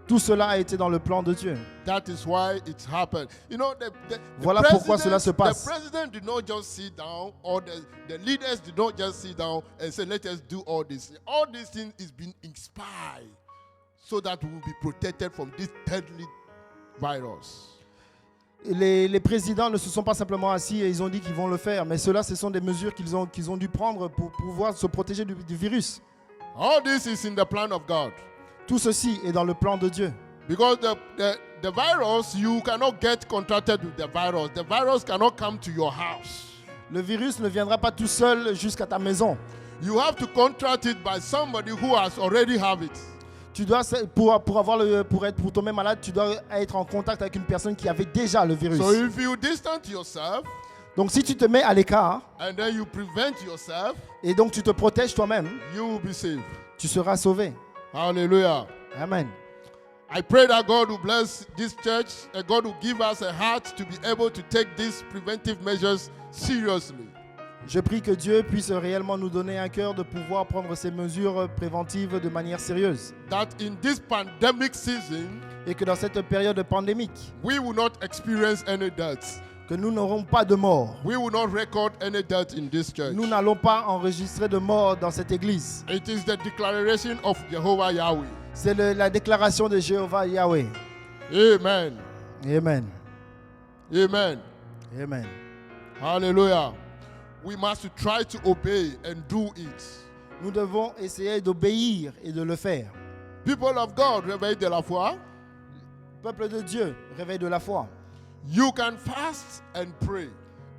Tout cela a été dans le plan de Dieu. That is why it happened. You know, the Voilà pourquoi cela se passe. The president did not just sit down, or the leaders did not just sit down and say, let us do all this. All these things is being inspired so that we will be protected from this deadly virus. Les présidents ne se sont pas simplement assis et ils ont dit qu'ils vont le faire, mais cela, ce sont des mesures qu'ils ont dû prendre pour pouvoir se protéger du virus. All this is in the plan of God. Tout ceci est dans le plan de Dieu. Because the virus, you cannot get contracted with the virus. The virus cannot come to your house. Le virus ne viendra pas tout seul jusqu'à ta maison. You have to contract it by somebody who has already have it. Tu dois, pour tomber malade, tu dois être en contact avec une personne qui avait déjà le virus. So if you distance yourself Donc si tu te mets à l'écart and then you prevent yourself, et donc tu te protèges toi-même, you will be saved. tu seras sauvé. Hallelujah. Amen. I pray that God will bless this church and God will give us a heart to be able to take these preventive measures seriously. Je prie que Dieu puisse réellement nous donner un cœur de pouvoir prendre ces mesures préventives de manière sérieuse. That in this pandemic season, Et que dans cette période pandémique, we will not experience any deaths. que nous n'aurons pas de morts. We will not record any death in this church. Nous n'allons pas enregistrer de morts dans cette église. It is the declaration of Jehovah Yahweh. C'est la déclaration de Jéhovah Yahweh. Amen. Amen. Amen. Amen. Hallelujah. We must try to obey and do it. Nous devons essayer d'obéir et de le faire. People of God, réveil de la foi. Peuple de Dieu, réveil de la foi. You can fast and pray.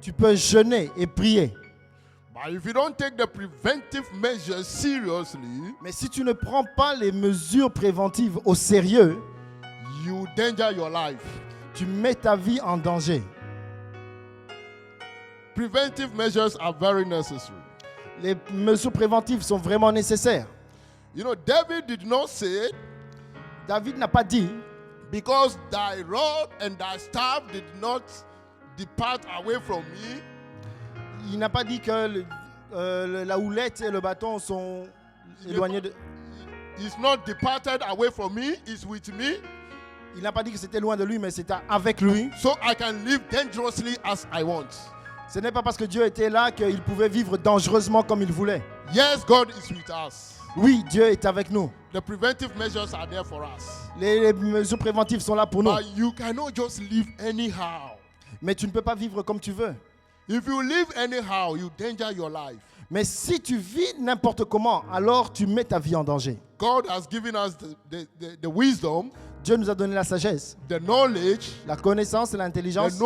Tu peux jeûner et prier. But if you don't take the preventive measures seriously, Mais si tu ne prends pas les mesures préventives au sérieux, you danger your life. tu mets ta vie en danger. Preventive measures are very necessary. Les mesures préventives sont vraiment nécessaires. You know, David did not say, David n'a pas dit, because thy rod and thy staff did not depart away from me, il n'a pas dit que la houlette et le bâton sont éloignés de... it's not departed away from me, it's with me, Il n'a pas dit que c'était loin de lui, mais c'était avec lui. so I can live dangerously as I want. Ce n'est pas parce que Dieu était là qu'il pouvait vivre dangereusement comme il voulait. Yes, God is with us. Oui, Dieu est avec nous. The preventive measures are there for us. Les mesures préventives sont là pour nous. But you cannot just live anyhow. Mais tu ne peux pas vivre comme tu veux. If you live anyhow, you danger your life. Mais si tu vis n'importe comment, alors tu mets ta vie en danger. God has given us the wisdom, Dieu nous a donné la sagesse, the knowledge, la connaissance et l'intelligence.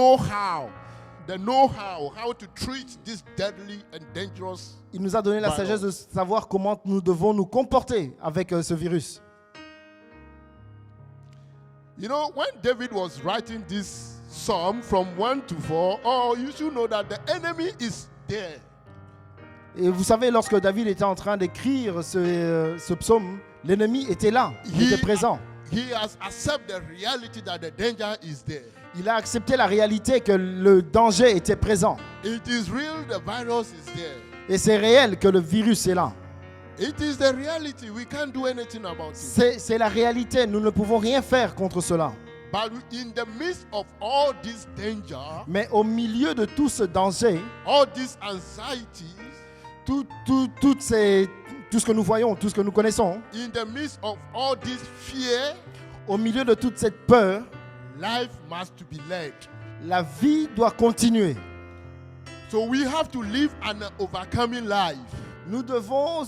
the know-how, how to treat this deadly and dangerous. Il nous a donné la sagesse de savoir comment nous devons nous comporter avec ce virus. You know, when David was writing this psalm from 1 to 4, you should know that the enemy is there. Et vous savez, lorsque David était en train d'écrire ce psaume, l'ennemi était là, il était présent. He has accepted the reality that the danger is there. Il a accepté la réalité que le danger était présent. It is real, the virus is there. Et c'est réel que le virus est là. It is the reality. We can't do anything about it. C'est la réalité, nous ne pouvons rien faire contre cela. But in the midst of all this danger, Mais au milieu de tout ce danger, all these anxieties, tout ce que nous voyons, tout ce que nous connaissons, in the midst of all this fear, au milieu de toute cette peur, life must be led. la vie doit continuer. So we have to live an overcoming life. Nous devons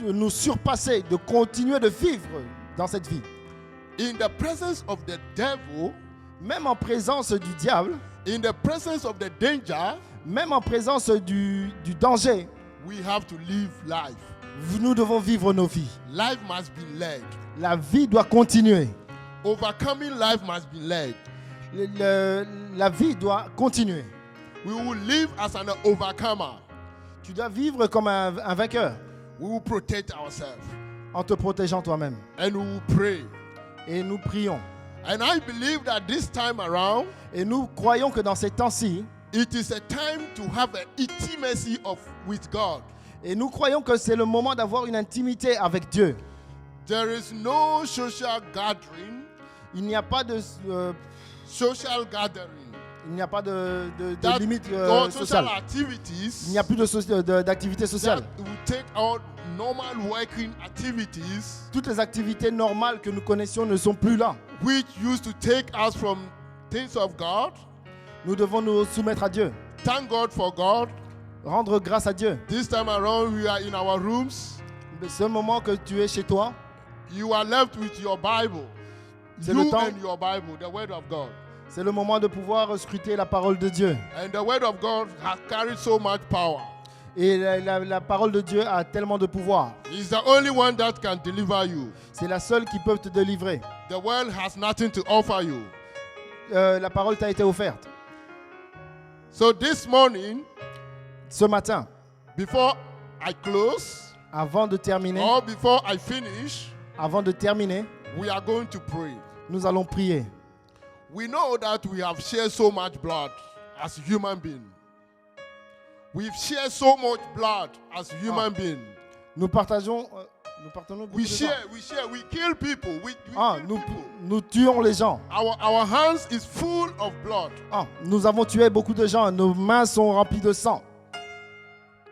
nous surpasser, de continuer de vivre dans cette vie. In the presence of the devil, Même en présence du diable, in the presence of the danger, même en présence du danger, we have to live life. nous devons vivre nos vies. Life must be led. La vie doit continuer. Overcoming life must be led. La vie doit continuer. We will live as an overcomer. Tu dois vivre comme un vainqueur We will protect ourselves. en te protégeant toi-même. And we will pray. Et nous prions. And I believe that this time around, Et nous croyons que dans ces temps-ci, it is a time to have an intimacy with God. et nous croyons que c'est le moment d'avoir une intimité avec Dieu. There is no social gathering. Il n'y a pas de Social gathering. il n'y a pas de That- limite or social sociale. activities Il n'y a plus d'activité sociale. that will take out normal working activities, Toutes les activités normales que nous connaissions ne sont plus là, which used to take us from things of God Nous devons nous soumettre à Dieu, Thank God for God. rendre grâce à Dieu. This time around, we are in our rooms. Ce moment que tu es chez toi, You are left with your Bible. C'est le You temps. and your Bible, the Word of God. c'est le moment de pouvoir scruter la parole de Dieu. And the Word of God has carried so much power. Et la parole de Dieu a tellement de pouvoir. He's the only one that can deliver you. C'est la seule qui peut te délivrer. The world has nothing to offer you. La parole t'a été offerte. So this morning, Ce matin, before I close avant de terminer, or before I finish, we are going to pray. nous allons prier. We know that we have shared so much blood as human beings. We've shared so much blood as human beings. Nous partageons beaucoup We de sang. share, we kill people. We kill Nous, people. nous tuons les gens. Our hands is full of blood. Nous avons tué beaucoup de gens. Nos mains sont remplies de sang.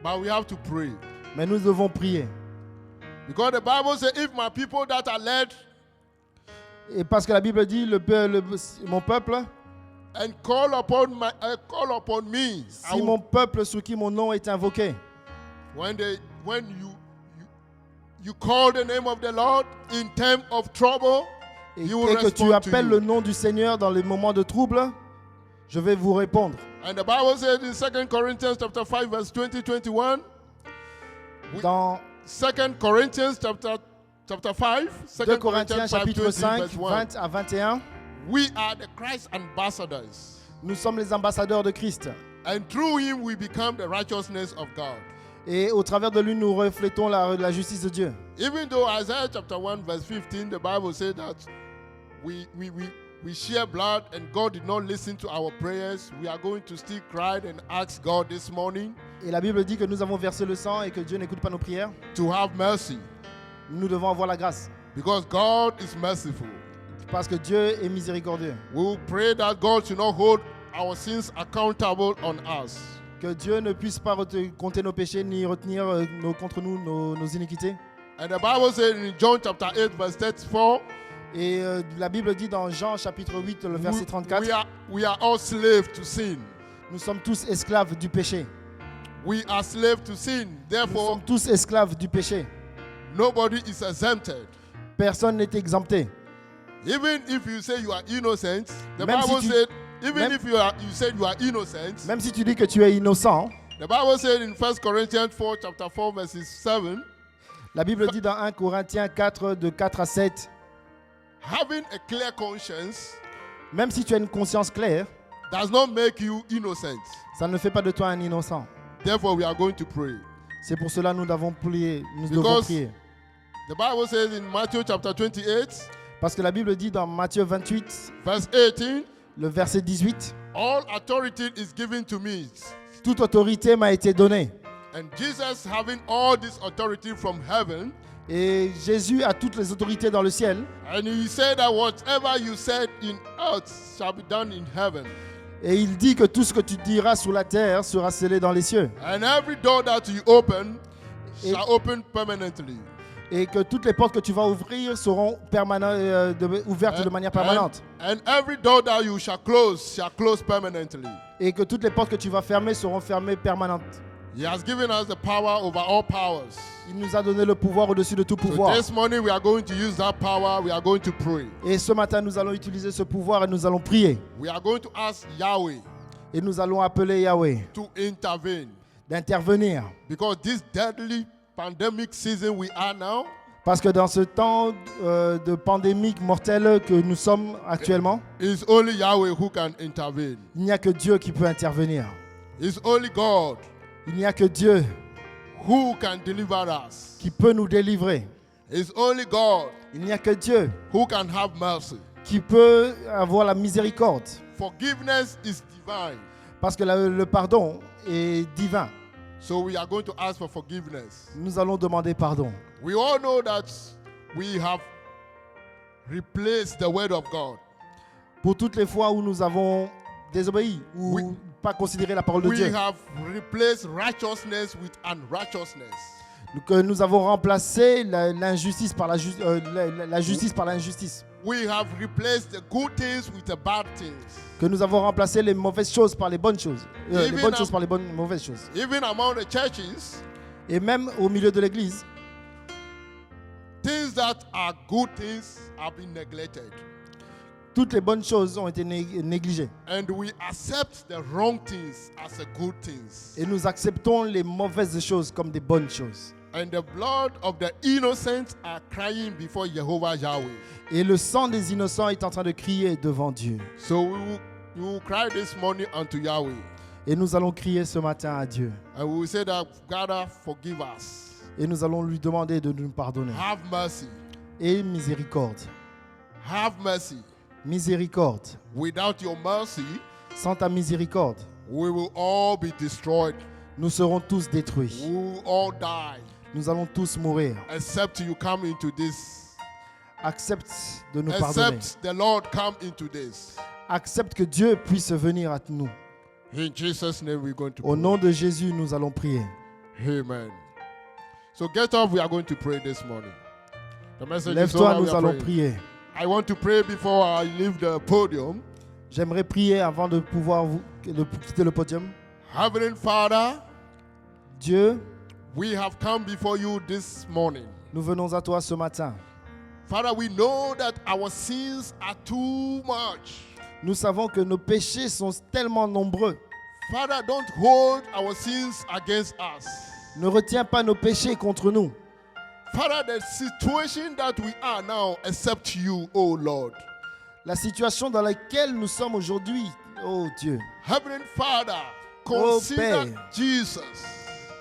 But we have to pray. Mais nous devons prier. Because the Bible says, if my people that are led Et parce que la Bible dit, mon peuple, and call upon me, si mon peuple sur qui mon nom est invoqué, when you call the name of the Lord in time of trouble, et He will que tu respond to appelles le you. nom du Seigneur dans les moments de trouble, je vais vous répondre. And the Bible says in 2 Corinthians chapter 5 verse 20-21, Dans 2 Corinthians chapter 5, 2 2 Corinthiens 5, chapitre 20, 5, verse 1. 20 à 21, We are the Christ ambassadors, nous sommes les ambassadeurs de Christ. and through Him we become the righteousness of God. Et au travers de lui, nous reflétons la justice de Dieu. Even though Isaiah chapter 1 verse 15, the Bible says that we share blood and God did not listen to our prayers, we are going to still cry and ask God this morning Et la Bible dit que nous avons versé le sang et que Dieu n'écoute pas nos prières. to have mercy, Nous devons avoir la grâce. because God is merciful. Parce que Dieu est miséricordieux. We will pray that God should not hold our sins accountable on us. Que Dieu ne puisse pas compter nos péchés ni retenir contre nous nos iniquités. And the Bible says in John chapter 8 verse 34, Et la Bible dit dans Jean chapitre 8, le verset 34, we are all slaves to sin. nous sommes tous esclaves du péché. We are slaves to sin. Nous Therefore, sommes tous esclaves du péché. nobody is exempted. Personne n'est exempté. Even if you say you are innocent, the Même Bible si tu- said, even même- if you said you are innocent, Même si tu dis que tu es innocent, the Bible said in 1 Corinthians 4, chapter 4, verses 7, la Bible dit dans 1 Corinthiens 4, de 4 à 7, having a clear conscience même si tu as une conscience claire, does not make you innocent. ça ne fait pas de toi un innocent. Therefore, we are going to pray. C'est pour cela que nous devons prier. Because the Bible says in Matthew chapter 28, Parce que la Bible dit dans Matthieu 28, verse 18, le verset 18, all authority is given to me. toute autorité m'a été donnée. And Jesus, having all this authority from heaven, Et Jésus a toutes les autorités dans le ciel. and He said that whatever you said in earth shall be done in heaven. Et il dit que tout ce que tu diras sur la terre sera scellé dans les cieux. And every door that you open Et- shall open permanently. Et que toutes les portes que tu vas ouvrir seront ouvertes de manière permanente. And every door that you shall close permanently. Et que toutes les portes que tu vas fermer seront fermées permanentes. He has given us the power over all powers. Il nous a donné le pouvoir au-dessus de tout So pouvoir. this morning we are going to use that power. We are going to pray. Et ce matin, nous allons utiliser ce pouvoir et nous allons prier. We are going to ask Yahweh Et nous allons appeler Yahweh to intervene. d'intervenir. Because this deadly pandemic season we are now, Parce que dans ce temps de pandémie mortelle que nous sommes actuellement, it's only Yahweh who can intervene. il n'y a que Dieu qui peut intervenir. It's only God Il n'y a que Dieu who can deliver us. qui peut nous délivrer. It's only God Il n'y a que Dieu who can have mercy. qui peut avoir la miséricorde. Forgiveness is divine. Parce que le pardon est divin. So we are going to ask for forgiveness. Nous allons demander pardon. We all know that we have replaced the word of God. Pour toutes les fois où nous avons désobéi ou Oui. pas considéré la parole de We Dieu. have replaced righteousness with unrighteousness. Que nous avons remplacé l'injustice par la justice par l'injustice. we have replaced the good things with the bad things. Que nous avons remplacé les mauvaises choses par les bonnes choses. Les Even bonnes am- choses par les mauvaises choses. Even among the churches, Et même au milieu de l'église, things that are good things have been neglected. toutes les bonnes choses ont été négligées. And we accept the wrong things as a good things. Et nous acceptons les mauvaises choses comme des bonnes choses. And the blood of the innocent are crying before Jehovah Yahweh. Et le sang des innocents est en train de crier devant Dieu. So we will cry this morning unto Yahweh. Et nous allons crier ce matin à Dieu. And we will say that, God, forgive us. Et nous allons lui demander de nous pardonner. Have mercy. Et miséricorde. Have mercy. Miséricorde. Without your mercy, Sans ta miséricorde, we will all be destroyed. nous serons tous détruits. We will all die. Nous allons tous mourir. Except you come into this. Accepte de nous pardonner. Except the Lord come into this. Accepte que Dieu puisse venir à nous. In Jesus' name we're going to Au pray. nom de Jésus, nous allons prier. Amen. So get up, we are going to pray this morning. The message is Lève-toi, over, we nous are allons praying. prier. I want to pray before I leave the podium. J'aimerais prier avant de pouvoir quitter le podium. Heavenly Father, Dieu, we have come before you this morning. nous venons à toi ce matin. Father, we know that our sins are too much. Nous savons que nos péchés sont tellement nombreux. Father, don't hold our sins against us. Ne retiens pas nos péchés contre nous. Father, the situation that we are now, except you, oh Lord. La situation dans laquelle nous sommes aujourd'hui, oh Dieu, Heavenly Father, Oh, consider Père. Jesus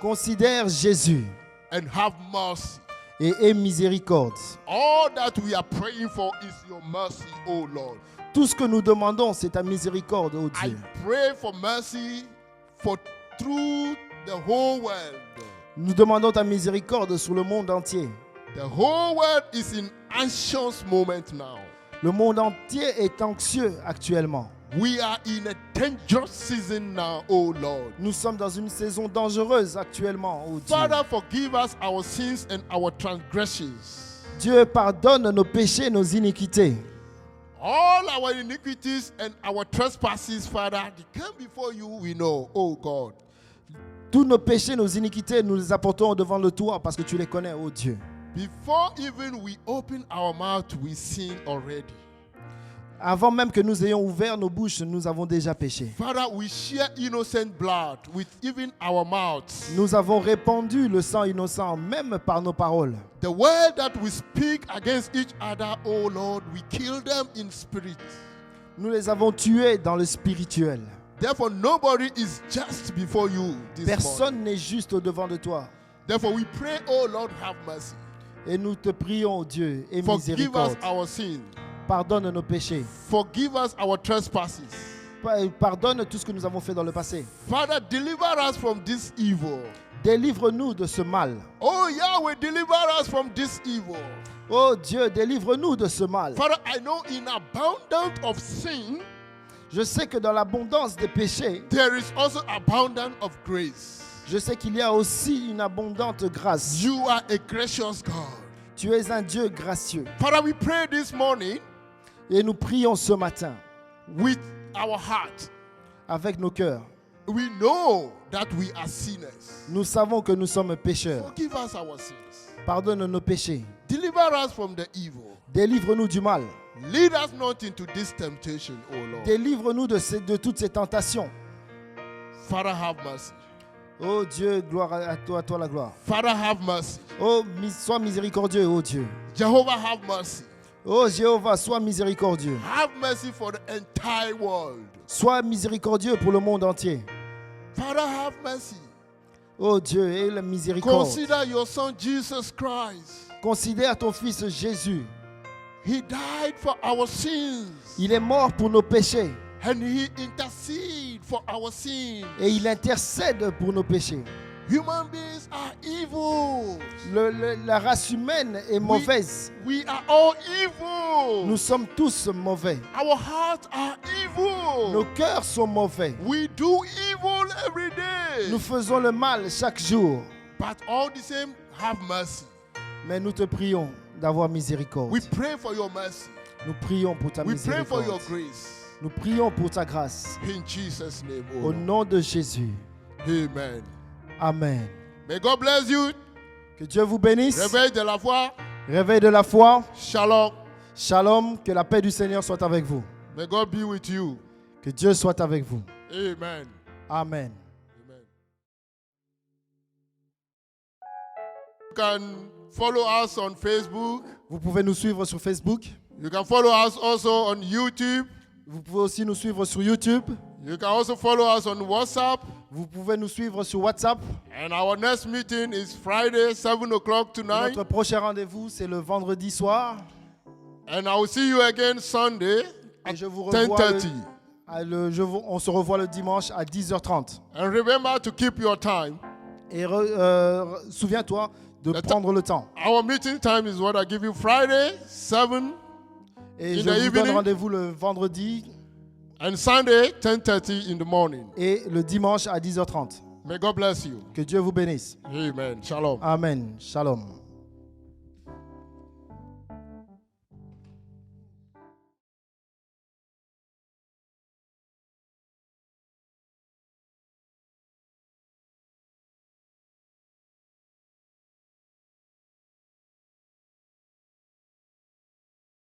considère Jésus and have mercy. et aie miséricorde. All that we are praying for is your mercy, oh Lord. Tout ce que nous demandons, c'est ta miséricorde, oh I Dieu. pray for mercy for through the whole world. Nous demandons ta miséricorde sur le monde entier. The whole world is in anxious moment now. Le monde entier est anxieux actuellement. We are in a dangerous season now, oh Lord. Nous sommes dans une saison dangereuse actuellement, oh Dieu. Father, forgive us our sins and our transgressions. Dieu, pardonne nos péchés, nos iniquités. All our iniquities and our trespasses, Father, they come before you, we know, oh God. Tous nos péchés, nos iniquités, nous les apportons devant le toi parce que tu les connais, oh Dieu. Before even we open our mouth, we sin already. Avant même que nous ayons ouvert nos bouches, nous avons déjà péché. Father, we share innocent blood with even our mouths. Nous avons répandu le sang innocent, même par nos paroles. The word that we speak against each other, oh Lord, we kill them in spirit. Nous les avons tués dans le spirituel. Therefore, nobody is just before you this morning. Personne n'est juste au-devant de toi. Therefore, we pray, oh Lord, have mercy. Et nous te prions, oh Dieu, et Forgive us miséricorde. our sins. Pardonne nos péchés. Forgive us our trespasses. Pardonne tout ce que nous avons fait dans le passé. Father, deliver us from this evil. Délivre-nous de ce mal. Oh Yahweh, deliver us from this evil. Oh Dieu, délivre-nous de ce mal. Father, I know in abundance of sin, Je sais que dans l'abondance des péchés, there is also abundance of grace. je sais qu'il y a aussi une abondante grâce. You are a gracious God. Tu es un Dieu gracieux. Father, we pray this morning Et nous prions ce matin with our heart. avec nos cœurs. We know that we are sinners. Nous savons que nous sommes pécheurs. Forgive us our sins. Pardonne nos péchés. Deliver us from the evil. Délivre-nous du mal. Lead us not into this temptation, O Lord. Délivre-nous de toutes ces tentations. Father, have mercy. Oh Dieu, gloire à toi la gloire. Father, have mercy. Oh, sois miséricordieux, oh Dieu. Jehovah, have mercy. Oh Jéhovah, sois miséricordieux. Have mercy for the entire world. Sois miséricordieux pour le monde entier. Father, have mercy. Oh Dieu, aie la miséricorde. Consider your son Jesus Christ. Considère ton fils Jésus. He died for our sins. Il est mort pour nos péchés And he intercede for our sins. et il intercède pour nos péchés. Human beings are evil. La race humaine est mauvaise. We are all evil. Nous sommes tous mauvais. Our hearts are evil. Nos cœurs sont mauvais. We do evil every day. Nous faisons le mal chaque jour. But all the same, have mercy. Mais nous te prions d'avoir miséricorde. We pray for your mercy. Nous prions pour ta We pray for your miséricorde. grace. Nous prions pour ta grâce. In Jesus' name, oh Au Lord. nom de Jésus. Amen. Amen. May God bless you. Que Dieu vous bénisse. Réveil de la foi. Réveil de la foi. Shalom. Shalom. Que la paix du Seigneur soit avec vous. May God be with you. Que Dieu soit avec vous. Amen. Amen. Amen. You can follow us on Facebook. Vous pouvez nous suivre sur Facebook. You can follow us also on YouTube. Vous pouvez aussi nous suivre sur YouTube. You can also follow us on WhatsApp. Vous pouvez nous suivre sur WhatsApp. And our next meeting is Friday, 7 o'clock tonight. Notre prochain rendez-vous, c'est le vendredi soir. And I will see you again Sunday Et at je vous revois 10:30. on se revoit le dimanche à 10h30. And remember to keep your time. Et souviens-toi de Le prendre le temps. Our meeting time is what I give you Friday, 7, Et In je the vous donne evening. rendez-vous le vendredi and Sunday, 10:30 in the morning. et le dimanche à 10h30. May God bless you. Que Dieu vous bénisse. Amen. Shalom. Amen. Shalom.